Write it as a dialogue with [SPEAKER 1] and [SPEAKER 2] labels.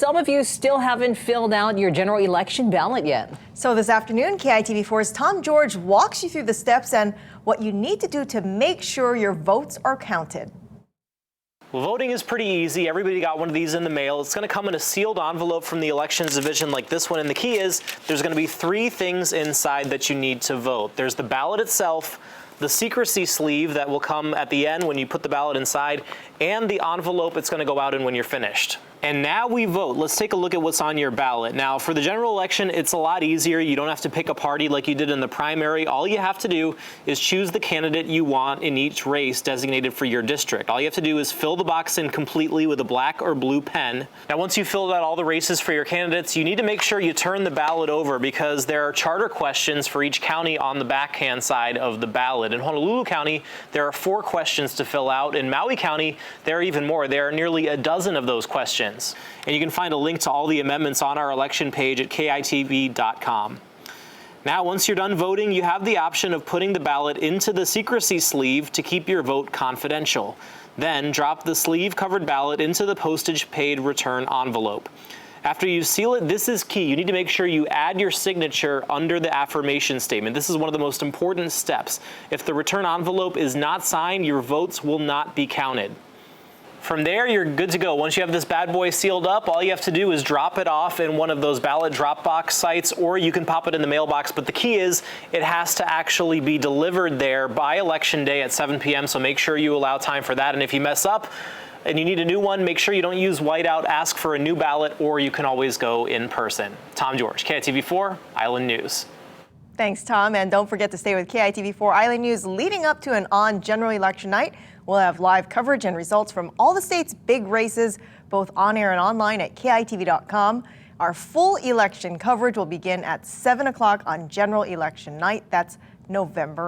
[SPEAKER 1] Some of you still haven't filled out your general election ballot yet.
[SPEAKER 2] So this afternoon, KITV4's Tom George walks you through the steps and what you need to do to make sure your votes are counted.
[SPEAKER 3] Well, voting is pretty easy. Everybody got one of these in the mail. It's going to come in a sealed envelope from the elections division like this one. And the key is there's going to be 3 things inside that you need to vote. There's the ballot itself, the secrecy sleeve that will come at the end when you put the ballot inside, and the envelope it's going to go out in when you're finished. And now we vote. Let's take a look at what's on your ballot. Now, for the general election, it's a lot easier. You don't have to pick a party like you did in the primary. All you have to do is choose the candidate you want in each race designated for your district. All you have to do is fill the box in completely with a black or blue pen. Now, once you've filled out all the races for your candidates, you need to make sure you turn the ballot over because there are charter questions for each county on the backhand side of the ballot. In Honolulu County, there are 4 questions to fill out. In Maui County, there are even more. There are nearly a dozen of those questions. And you can find a link to all the amendments on our election page at kitv.com. Now, once you're done voting, you have the option of putting the ballot into the secrecy sleeve to keep your vote confidential. Then drop the sleeve-covered ballot into the postage-paid return envelope. After you seal it, this is key. You need to make sure you add your signature under the affirmation statement. This is one of the most important steps. If the return envelope is not signed, your votes will not be counted. From there, you're good to go. Once you have this bad boy sealed up, all you have to do is drop it off in one of those ballot drop box sites, or you can pop it in the mailbox. But the key is it has to actually be delivered there by Election Day at 7 p.m., so make sure you allow time for that. And if you mess up and you need a new one, make sure you don't use whiteout, ask for a new ballot, or you can always go in person. Tom George, KITV4 Island News.
[SPEAKER 2] Thanks, Tom. And don't forget to stay with KITV4 Island News leading up to and on general election night. We'll have live coverage and results from all the state's big races, both on air and online at kitv.com. Our full election coverage will begin at 7 o'clock on general election night. That's November